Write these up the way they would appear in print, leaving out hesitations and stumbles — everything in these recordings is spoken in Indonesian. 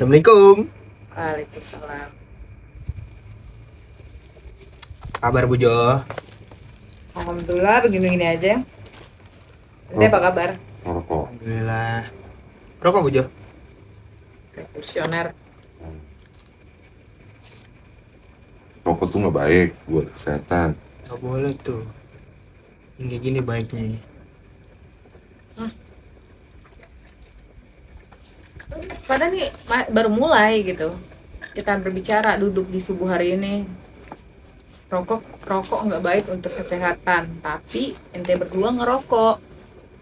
Assalamualaikum. Waalaikumsalam. Kabar Bu Jo? Alhamdulillah begini-begini aja. Ente apa kabar? Ngerokok. Alhamdulillah. Rokok Bu Jo? Revolusioner. Rokok tuh nggak baik buat kesehatan. Gak boleh tuh. Ini gini baiknya. Padahal nih baru mulai gitu. Kita berbicara duduk di subuh hari ini. Rokok nggak baik untuk kesehatan, tapi ente berdua ngerokok.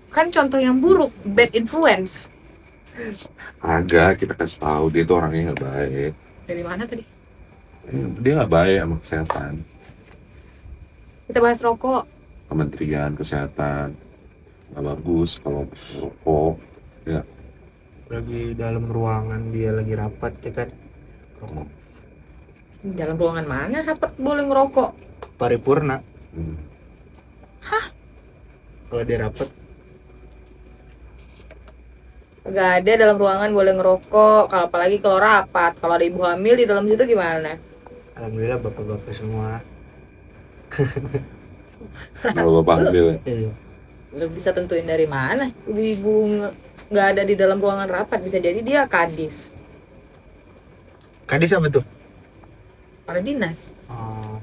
Kan contoh yang buruk, bad influence. Agak kita kasih tahu dia tuh orangnya nggak baik. Dari mana tadi? Dia nggak baik sama kesehatan. Kita bahas rokok. Kementerian Kesehatan nggak bagus kalau rokok. Ya. Lagi dalam ruangan dia lagi rapat ya kan. Rokok. Dalam ruangan mana rapat boleh ngerokok? Paripurna. Hmm. Kalau dia rapat. Gak ada dalam ruangan boleh ngerokok. Kalau apalagi kalau rapat. Kalau ada ibu hamil di dalam situ gimana? Alhamdulillah bapak-bapak semua. Kalau bapak ambil. Iya. Lu bisa tentuin dari mana? Ibu nggak ada di dalam ruangan rapat, bisa jadi dia kadis, Kadis apa tuh? para dinas. Oh.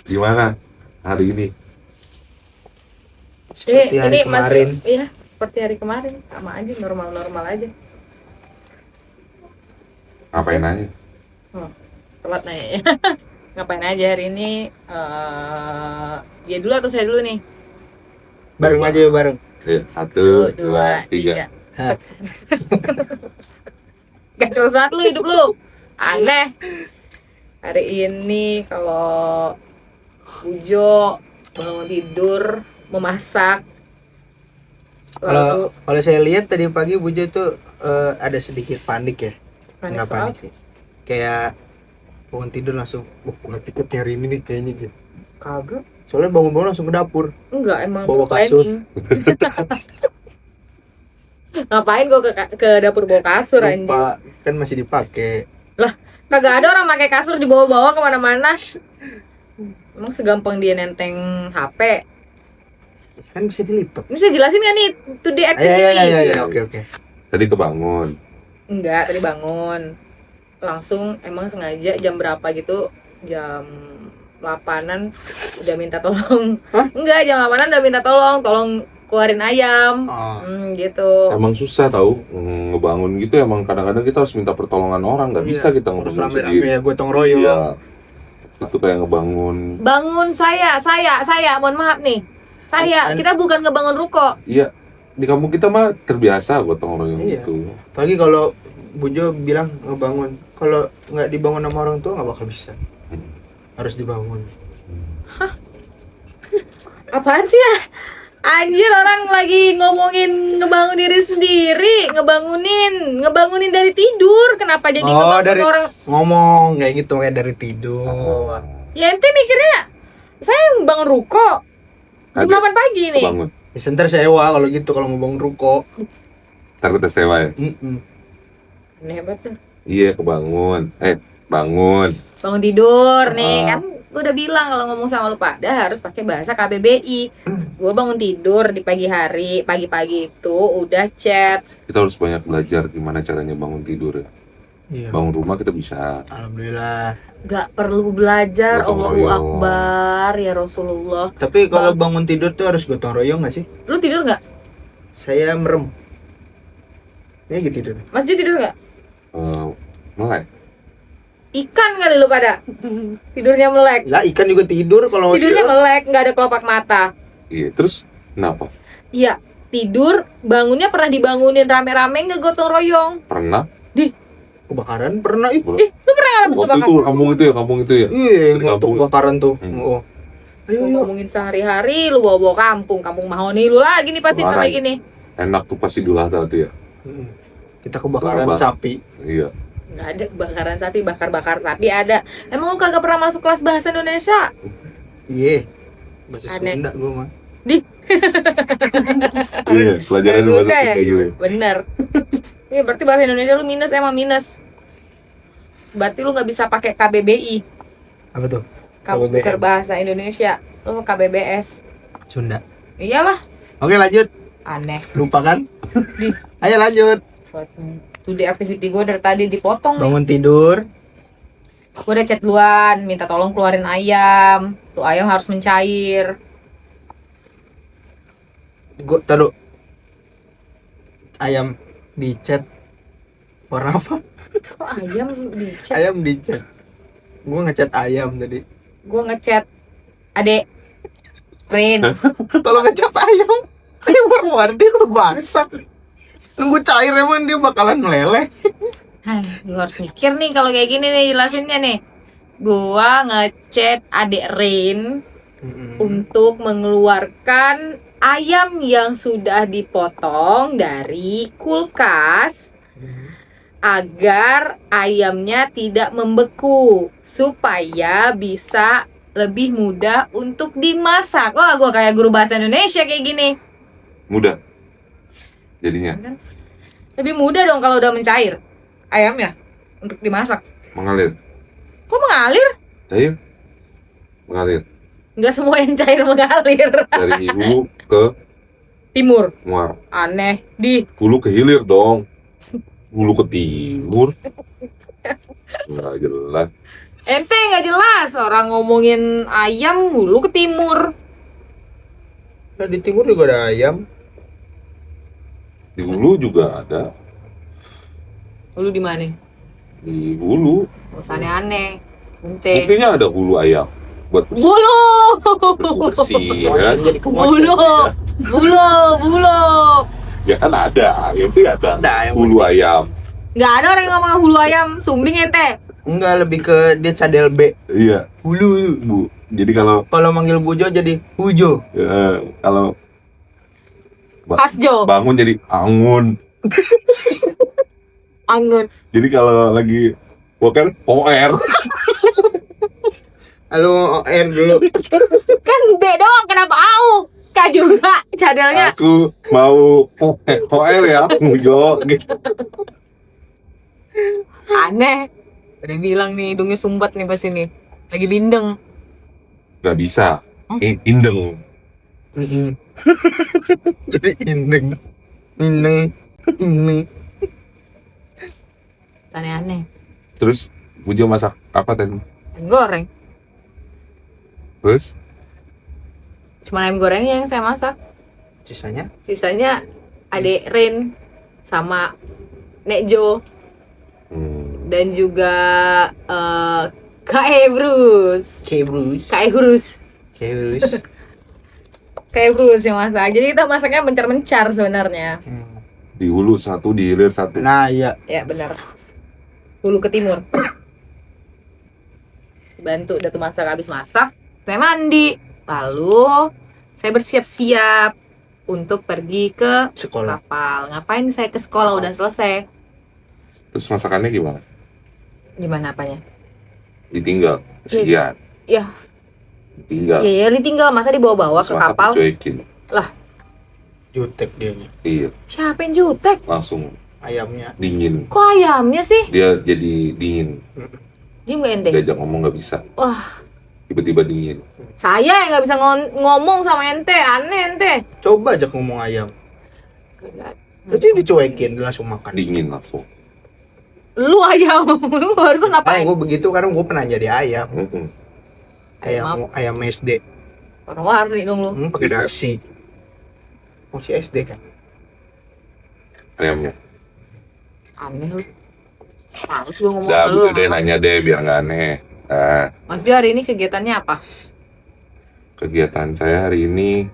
Gimana hari ini? Seperti hari kemarin. Iya, seperti hari kemarin, sama aja, normal-normal aja. Ngapain aja? Telat nanya ya. Ngapain aja hari ini? Dia dulu atau saya dulu nih? Bareng aja ya bareng. Ya, 1, 2, 3. Hah. Gak sesuatu lu hidup lu. Aneh. Hari ini kalau Ujo bangun tidur, memasak. Kalau saya lihat tadi pagi Bu Jo tuh ada sedikit panik ya. Panik Nggak soal? panik sih. Kayak bangun tidur langsung, wah gua tiket hari ini nih kayaknya gitu. Kagak. Soalnya bangun-bangun langsung ke dapur. Enggak, emang Bawa planning. Ngapain gue ke dapur bawa kasur anjing? Lupa, kan masih dipakai. Lah, kagak ada orang pakai kasur dibawa-bawa kemana-mana. Emang segampang dia nenteng HP? Kan bisa dilipat. Ini saya jelasin gak nih today activity? Iya, oke. Tadi kebangun. Enggak, tadi bangun. Langsung emang sengaja jam berapa gitu? Jam 8-an udah minta tolong. Hah? Enggak, jam 8-an udah minta tolong keluarin ayam. Oh. Gitu. Emang susah tahu ngebangun gitu, emang kadang-kadang kita harus minta pertolongan orang, nggak bisa kita harus ngebangun rame-rame sendiri. ya, gotong royong. Iya. Itu kayak ngebangun. Bangun saya, mohon maaf nih. Kita bukan ngebangun ruko. Iya. Di kampung kita mah terbiasa gotong royong Iya. gitu. Apalagi kalau Bu Jo bilang ngebangun, kalau nggak dibangun sama orang tua nggak bakal bisa. Harus dibangun. Apaan sih ya? Anjir, orang lagi ngomongin ngebangun diri sendiri, ngebangunin dari tidur. Kenapa jadi ngebangun dari orang? ngomong kayak gitu kayak dari tidur. Ya ente mikirnya saya bangun ruko jam 8 pagi nih. Bangun. Bisa ntar sewa kalau gitu kalau mau bangun ruko. Takut sewa ya? Ini hebat tuh. Iya, kebangun. Bangun. Bangun tidur nih kan. Gue udah bilang kalau ngomong sama lu pada harus pakai bahasa KBBI. Gue bangun tidur di pagi hari, pagi-pagi itu udah chat. Kita harus banyak belajar gimana caranya bangun tidur ya. Iya. Bangun rumah kita bisa. Alhamdulillah. Gak perlu belajar, Gotong Allahu royong. Akbar ya Rasulullah. Tapi kalau bangun tidur tuh harus gotong royong nggak sih? Lu tidur nggak? Saya merem. Ya gitu tidur. Mas Jo tidur nggak? Melek. Ikan kali lu pada tidurnya melek. Lah ikan juga tidur kalau Tidurnya melek, nggak ada kelopak mata. Iya, terus kenapa? Iya, tidur bangunnya pernah dibangunin rame-rame nggak gotong royong? Pernah? kebakaran pernah ih. Lu pernah ngalamin Waktu itu kebakaran? kampung itu ya. Iya, Di waktu kampung. kebakaran tuh. Oh. Ayo, Lu yuk. ngomongin sehari-hari, lu bawa-bawa kampung mahoni lu lagi nih pasti Marah. kayak gini. Enak tuh pasti Idul Adha tuh ya. Kita kebakaran Lebaran. sapi. Iya. Nggak ada kebakaran sapi, bakar-bakar sapi ada. Emang lu kagak pernah masuk kelas bahasa Indonesia? Iya. Bahasa Aneh. Sunda gua mah. Di Iya, pelajaran Nggak bahasa suka ya? Sunda gue. Bener. Iya berarti bahasa Indonesia lu minus, emang minus. Berarti lu nggak bisa pakai KBBI, Apa tuh? Kamus KBBM. Besar Bahasa Indonesia. Lu KBBS. Sunda. Iyalah, Oke lanjut. aneh. Lupa kan? Di Ayo lanjut. today activity gue dari tadi dipotong nih. Bangun tidur. Gue udah chat duluan, minta tolong keluarin ayam. Tuh ayam harus mencair. Gue taruh ayam di chat. Warna apa? Kok ayam di chat? Ayam di chat. Gue ngechat ayam tadi. Gue ngechat adek Rin. Tolong ngechat ayam. Ayam warna-warni lu bangsa. Nunggu cair emang dia bakalan meleleh. Hai, lu harus mikir nih kalau kayak gini nih jelasinnya nih. Gua ngechat adek Rin untuk mengeluarkan ayam yang sudah dipotong dari kulkas agar ayamnya tidak membeku supaya bisa lebih mudah untuk dimasak. Wah, gua kayak guru bahasa Indonesia kayak gini. Mudah. Jadinya Lebih mudah dong kalau udah mencair ayamnya untuk dimasak. mengalir. Kok mengalir? Cair. Mengalir Nggak semua yang cair mengalir. dari hulu ke Timur. muar. Aneh. Di Hulu ke hilir dong. Hulu ke timur. Nggak jelas. ente nggak jelas orang ngomongin ayam hulu ke timur. Nah, di timur juga ada ayam. Di hulu juga ada. Hulu di mana? Di hulu. Urusannya aneh. Ente. Buktinya ada hulu ayam buat Bulu. bersih ya. Jadi Bulu. Bulu. Bulu. Ya kan ada. Yang penting ada. Ada ayam. Hulu ayam. Nggak ada orang yang ngomong hulu ayam. Sumbing ente. Enggak, lebih ke dia cadel B. Iya, Hulu. Bu. Jadi kalau Manggil Bujo jadi Hujo. kalau Hasjo. bangun jadi angun. Anggun. Jadi kalau lagi kan OR. Halo, air dulu. Kan B doang kenapa au? Kak juga cadelnya. Aku mau OR ya, Mujo gitu. Aneh. Udah bilang nih hidungnya sumbat nih pas ini. Lagi bindeng. Gak bisa. Indeng. Jadi indeng. Indeng. Aneh-aneh. Terus Mujo masak apa tadi? Goreng. Terus Cuma ayam gorengnya yang saya masak. Sisanya? Sisanya adek Rin sama Nek Jo dan juga Kak Ebrus. Kebrus. Kak Ebrus. Kebrus. Kak Ebrus yang masak. Jadi kita masaknya mencar-mencar sebenarnya. di hulu satu, di hilir satu. Nah, iya. Ya benar. Hulu ke timur. Bantu udah tuh masak, habis masak, saya mandi. Lalu saya bersiap-siap untuk pergi ke Sekolah. kapal. Ngapain saya ke sekolah udah selesai? Terus masakannya gimana? Gimana apanya? Ditinggal. Kesian. Ya, Ditinggal. ya ditinggal masa dibawa-bawa ke Terus masak kapal. dicuekin. Jutek dianya. Iya, Siapa yang jutek? langsung Ayamnya. dingin. Kok ayamnya sih? Dia jadi dingin. Diem gak ente? Diajak ngomong nggak bisa. Wah, Tiba-tiba dingin. saya yang nggak bisa ngomong sama ente. Aneh ente. Coba aja ngomong ayam. Berarti dicuekin, dia langsung makan. Dingin langsung. Lu ayam, lu barusan Ah, ngapain? gue begitu karena gue pernah jadi ayam. Ayam Ayam SD. warna-warni dong lu. Pakai nasi. Masih SD kan? Ayamnya. Aneh lu. Males gue ngomong Udah, sama lu. udah deh nanya deh biar nggak aneh. Nah, Mas Jo hari ini kegiatannya apa? kegiatan saya hari ini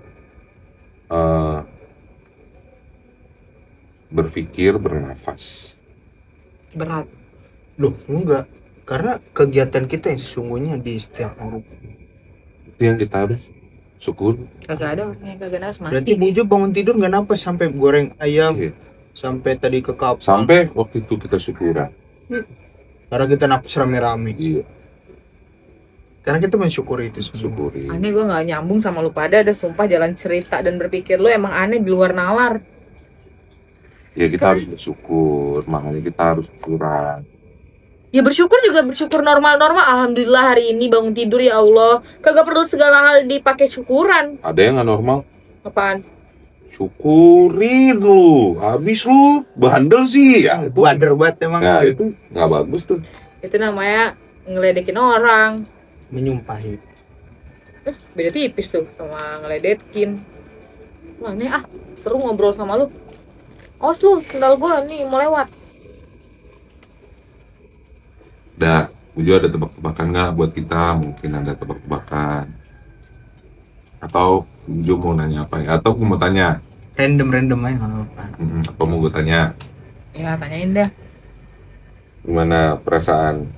berpikir, bernafas. Berat. Loh, enggak. Karena kegiatan kita yang sesungguhnya di setiap hari. Itu yang kita harus syukur. Kagak ada orang yang kagak nafas mati. Berarti Bujo bangun tidur nggak napas sampai goreng ayam, Iya. sampai tadi ke kapal. Sampai waktu itu kita syukuran. Karena kita napas rame-rame. Iya. Karena kita mensyukuri itu semua. Syukuri. Aneh, gue nggak nyambung sama lu pada. Ada sumpah jalan cerita dan berpikir lu emang aneh di luar nalar. Ya kita harus bersyukur, makanya kita harus kurang. Ya bersyukur juga bersyukur normal-normal. Alhamdulillah hari ini bangun tidur ya Allah. Kagak perlu segala hal dipakai syukuran. Ada yang nggak normal? Apaan? Syukurin lu, habis lu bandel sih. Ya, itu Bader banget emang. Nah itu nggak bagus tuh. Itu namanya ngeledekin orang. Menyumpahi. Beda tipis tuh sama ngeledekin. Wah nih seru ngobrol sama lu. Awas lu, sendal gua nih mau lewat. Dah, Ujo ada tebak-tebakan nggak buat kita? Mungkin ada tebak-tebakan. Atau Ujo mau nanya apa ya? Atau aku mau tanya? Random aja nggak apa-apa. Apa mau gue tanya? Ya tanyain dah. Gimana perasaan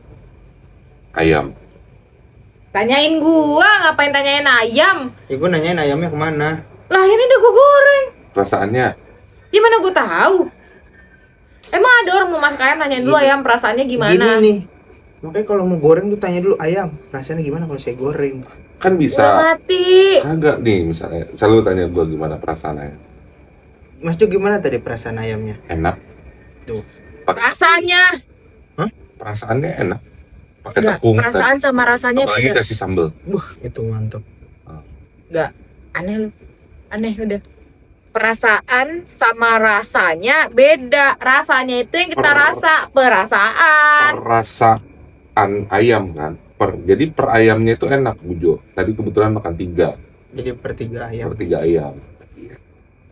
ayam? Tanyain gua, ngapain tanyain ayam? Ya gue nanyain ayamnya kemana. Lah ayamnya udah gua goreng. Perasaannya? Gimana gua tahu? Emang ada orang mau masak ayam nanyain dulu ayam perasaannya Gini gimana? nih. Makanya kalau mau goreng tuh tanya dulu ayam. Perasaannya gimana kalau saya goreng? Kan Udah bisa. mati. Kagak nih misalnya. Selalu tanya gue gimana perasaan ayam. Mas Jo gimana tadi perasaan ayamnya? Enak. Tuh. Rasanya. Perasaannya enak. Pakai Enggak, tepung. perasaan sama rasanya Apalagi beda. kasih sambal. Itu mantap. Enggak. Aneh lu. Aneh udah. Perasaan sama rasanya beda. Rasanya itu yang kita rasa. Perasaan. Perasaan ayam kan. Jadi per ayamnya itu enak Bujo. Tadi kebetulan makan 3. Jadi per 3 ayam. Per 3 ayam.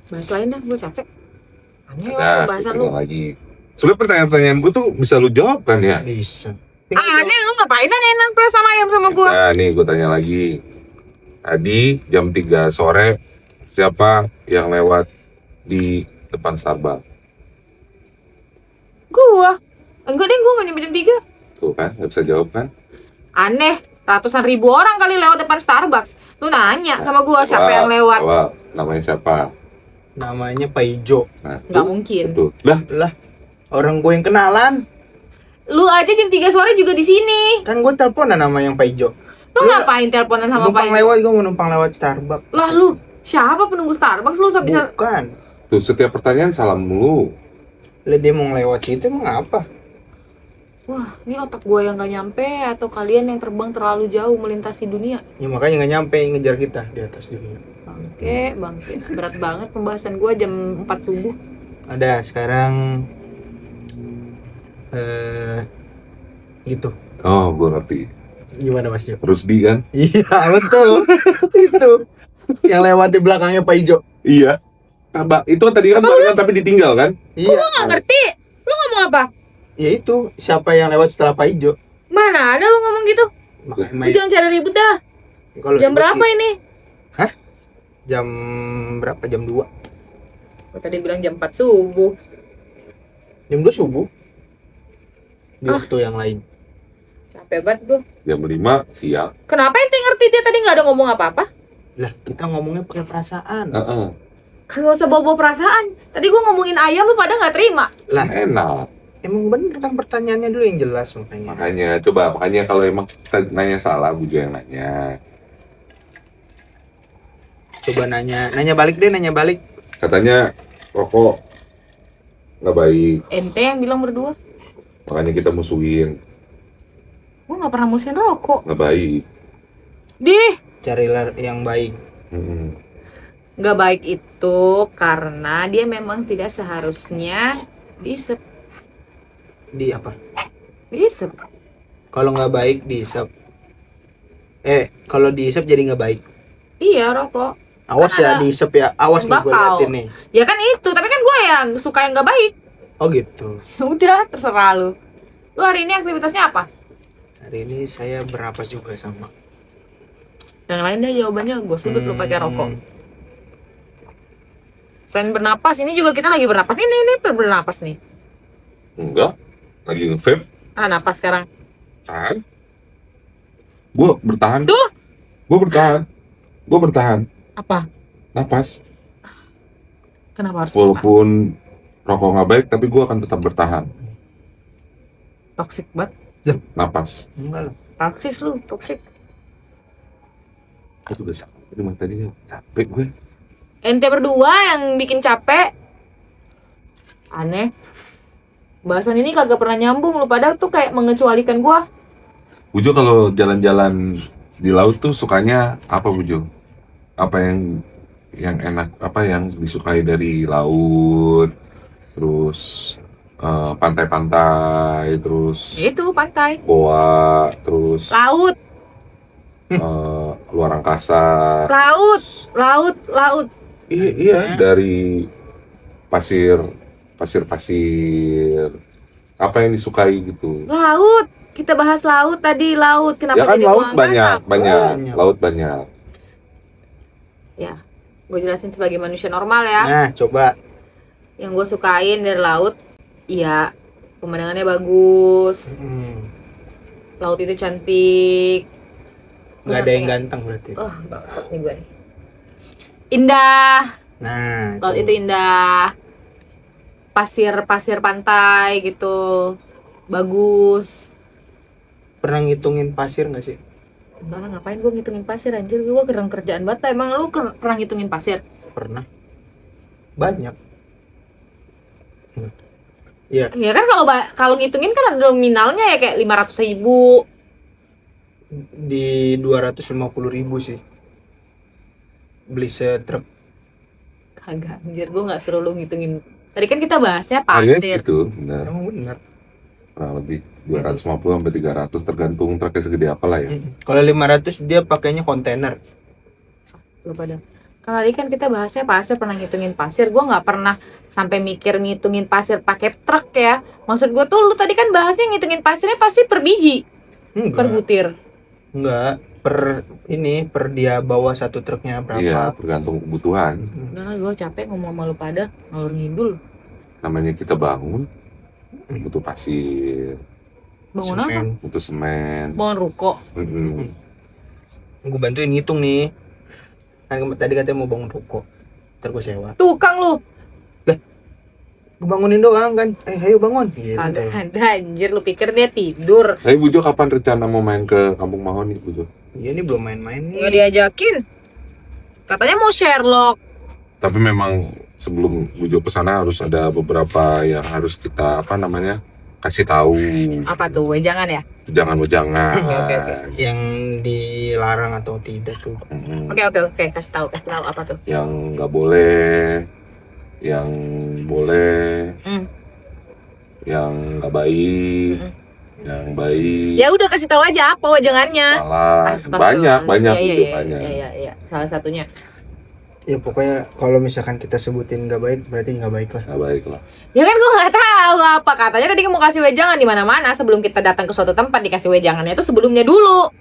Bahas lain dah, gue capek. Aneh Nah, bahasan kita lu. lagi. Soalnya pertanyaan-pertanyaan gue tuh bisa lu jawab kan ya? Bisa. Aneh lu ngapain nanyain perasaan ayam sama gue? Nah nih gue tanya lagi. Tadi jam 3 sore siapa yang lewat di depan Starbucks? Gua. Enggak deh, gue gak nyampe jam 3. Tuh kan, gak bisa jawab kan? Aneh, ratusan ribu orang kali lewat depan Starbucks. Lu nanya sama gua siapa yang lewat? Coba, namanya siapa? Namanya Pak Ijo. Nah, Nggak mungkin. Betul. Lah, Lah, orang gue yang kenalan. Lu aja jam 3 sore juga di sini. Kan gue teleponan nama yang Pak Ijo. Lu ngapain teleponan sama Pak Numpang Ijo? lewat, gue mau numpang lewat Starbucks. Lah lu, siapa penunggu Starbucks lu bisa? Bukan. tuh setiap pertanyaan salam mulu. Lah dia mau lewat situ emang apa? Wah, ini otak gua yang gak nyampe atau kalian yang terbang terlalu jauh melintasi dunia? Ya makanya nggak nyampe ngejar kita di atas dunia. Bangke. Berat banget pembahasan gua jam 4 subuh. Ada sekarang gitu. Oh, gue ngerti. Gimana Mas Jo? Rusdi kan? Iya betul. Itu yang lewat di belakangnya Pak Ijo. Iya. Itu kan tadi kan barengan tapi ditinggal kan? Iya. Gua gak ngerti. Lu ngomong apa? Ya itu siapa yang lewat setelah Pak Ijo? Mana ada lu ngomong gitu? Lu jangan cari ribut dah. Kalau Jam ribut berapa sih- ini? Jam berapa? Jam 2. Gua tadi bilang jam 4 subuh. Jam 2 subuh. Di Ah. waktu yang lain. Capek banget gua. Jam 5 siang. Kenapa ente ngerti dia tadi gak ada ngomong apa-apa? Lah, kita ngomongnya pakai perasaan. Heeh. Kagak usah bawa-bawa perasaan. Tadi gua ngomongin ayam lu pada gak terima. Lah, Enak. emang bener kan pertanyaannya dulu yang jelas makanya. Makanya kalau emang kita nanya salah, Bujo yang nanya. Coba nanya balik deh, nanya balik. Katanya rokok nggak baik, Ente yang bilang berdua. makanya kita musuhin. Gua gak pernah musuhin rokok. Nggak baik. Dih. Carilah yang baik. Mm-mm. Gak baik itu karena dia memang tidak seharusnya diisep. Di apa? Diisep. Kalau nggak baik diisap. Kalau diisap jadi nggak baik. Iya rokok. Awas ya diisap ya. Awas nih gue Bakal. liatin nih. Ya kan itu, tapi kan gue yang suka yang gak baik. Oh gitu. Udah, terserah lu. Lu hari ini aktivitasnya apa? Hari ini saya bernapas juga sama. Yang lain deh jawabannya gue sebut lu pakai rokok. Selain bernapas, ini juga kita lagi bernapas. Ini bernapas nih. Enggak, lagi nge-vape. Napas sekarang. Tahan. Gue bertahan. Tuh. Gue bertahan. Apa? Napas. Kenapa harus bertahan? Walaupun rokok nggak baik, tapi gue akan tetap bertahan. Toxic banget. Napas. Enggak lah. Toxic lu, toxic. Aku udah sakit di tadinya, capek gue. Ente berdua yang bikin capek. Aneh. Bahasan ini kagak pernah nyambung, lu pada tuh kayak mengecualikan gua. Bujo kalau jalan-jalan di laut tuh sukanya apa Bujo? Apa yang enak, apa yang disukai dari laut, terus pantai-pantai, terus Itu pantai, goa, terus laut, luar angkasa. laut, laut, laut. Iya, dari pasir. Apa yang disukai gitu? Laut. Kita bahas laut tadi, laut. Kenapa Ya kan jadi laut gua banyak, angkasa? banyak, Banyak. laut banyak. Ya, gue jelasin sebagai manusia normal ya. Nah, coba. Yang gue sukain dari laut, ya pemandangannya bagus, laut itu cantik. Nggak ada yang ganteng berarti. Oh, bangsat nih gue nih. Indah, Nah, laut itu indah. Pasir pantai gitu, bagus. pernah ngitungin pasir nggak sih? Enggak lah, ngapain gue ngitungin pasir anjir, gue kurang kerjaan banget. Emang lu pernah ngitungin pasir? Pernah. Banyak. Iya, Ya kan kalau ngitungin kan ada nominalnya ya, kayak 500.000. di 250.000 sih. Beli setruk. Kagak anjir, gue nggak seru lu ngitungin. Tadi kan kita bahasnya Harganya pasir. gitu, benar. Emang bener. Kurang lebih 250 sampai 300 tergantung truknya segede apa lah ya. Kalau 500 dia pakainya kontainer. Lu pada kan tadi kan kita bahasnya pasir, pernah ngitungin pasir. Gue nggak pernah sampai mikir ngitungin pasir pakai truk ya. Maksud gue tuh lu tadi kan bahasnya ngitungin pasirnya pasti per biji, per Enggak. butir. Enggak. Per dia bawa satu truknya berapa? Iya, tergantung kebutuhan. Udah lah, gue capek ngomong sama lu pada ngalur ngidul. Namanya kita bangun, butuh pasir, Bangun apa? Semen. butuh semen. Bangun ruko. Gue bantuin ngitung nih. Kan tadi katanya mau bangun ruko. Ntar gue sewa. Tukang lu. Gue bangunin doang kan. Ayo bangun. Gitu. Kagak ada anjir, lu pikir dia tidur. Tapi Bujo kapan rencana mau main ke Kampung Mahoni Bujo? Iya ini belum main-main nih. Nggak diajakin. Katanya mau Sherlock. Tapi memang sebelum Bujo kesana harus ada beberapa yang harus kita kasih tahu. Apa tuh? Wejangan ya? Jangan-jangan. Oke. Yang dilarang atau tidak tuh. Oke. Kasih tahu apa tuh? Yang nggak boleh, yang boleh, yang nggak baik, yang baik. Ya udah kasih tahu aja apa wejangannya. Salah. Astagfirullah. Banyak Iya, Bujo, iya, banyak. iya. Salah satunya. Ya pokoknya kalau misalkan kita sebutin nggak baik berarti nggak baik lah. Nggak baik lah. Ya kan gue nggak tahu apa katanya tadi mau kasih wejangan di mana-mana sebelum kita datang ke suatu tempat dikasih wejangannya itu sebelumnya dulu.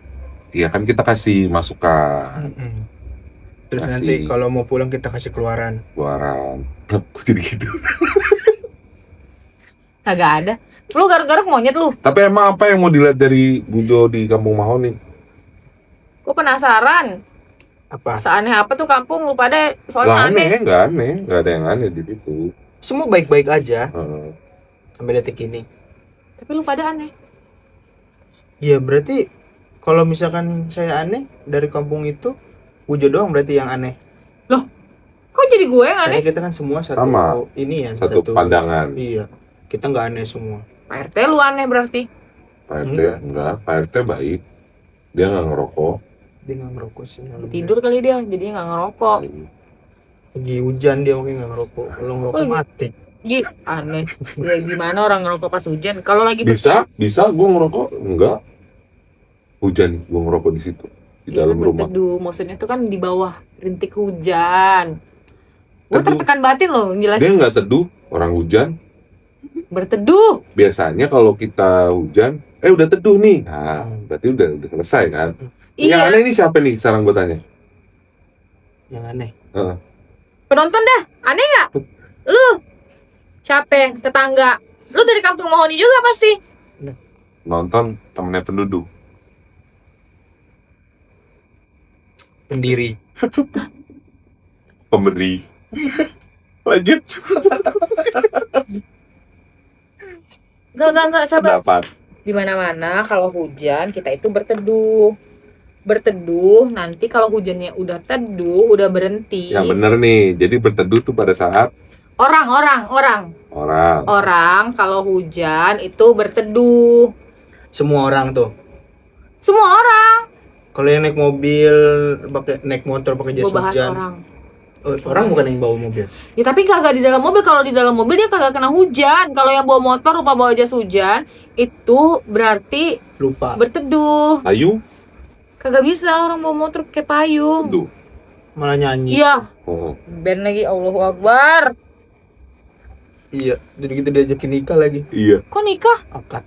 Iya kan kita kasih masukan, Terus Kasih. nanti kalau mau pulang kita kasih keluaran. keluaran. Kok jadi gitu? Kagak ada. Lu garuk-garuk monyet lu. Tapi emang apa yang mau dilihat dari Bujo di Kampung Mahoni? Gue penasaran. Apa? Seaneh apa tuh kampung lu pada soalnya aneh. Nggak ada yang aneh di situ. Semua baik-baik aja Heeh. sampai detik ini. Tapi lu pada aneh. Ya berarti kalau misalkan saya aneh dari kampung itu, Wujo doang berarti yang aneh. Kok jadi gue yang aneh? Karena kita kan semua satu Sama. ini ya, Satu pandangan. Iya. Kita nggak aneh semua. Pak RT lu aneh berarti. Pak RT enggak, Pak RT baik. Dia nggak ngerokok. Dia nggak ngerokok sih. Tidur kali dia jadinya nggak ngerokok. Lagi hujan dia mungkin nggak ngerokok. Kalau ngerokok lagi- mati. Ih, aneh. Ya gimana orang ngerokok pas hujan? Kalau lagi Bisa gue ngerokok enggak. Hujan gue ngerokok di situ di Ya dalam kan rumah. berteduh, maksudnya tuh kan di bawah rintik hujan. Gue Teduh. tertekan batin loh, Dia jelasin. nggak teduh, orang hujan. Berteduh. Biasanya kalau kita hujan, udah teduh nih. Nah, berarti udah selesai kan. Yang Iya. aneh ini siapa nih sekarang gue tanya? Yang aneh. Heeh. Penonton dah, aneh nggak? Lu, siapa? Tetangga. Lu dari kampung Mahoni juga pasti. Nonton temennya penduduk. Pendiri. Pemberi. Lanjut. Enggak, sabar. Pendapat. Di mana-mana kalau hujan kita itu berteduh. berteduh. Nanti kalau hujannya udah teduh, udah berhenti. Ya bener nih. Jadi berteduh tuh pada saat Orang kalau hujan itu berteduh. Semua orang tuh. Semua orang. Kalau yang naik mobil, naik motor pakai jas Gue bahas hujan. orang. Orang bukan yang bawa mobil. Ya tapi kagak di dalam mobil. Kalau di dalam mobil dia kagak kena hujan. Kalau yang bawa motor lupa bawa jas hujan, itu berarti Lupa. berteduh. Ayu. Kagak bisa orang bawa motor pakai payung. Teduh. Malah nyanyi. Iya. Oh. Band lagi, Allahu Akbar. Iya, jadi kita diajakin nikah lagi. Iya. Kok nikah? Akad.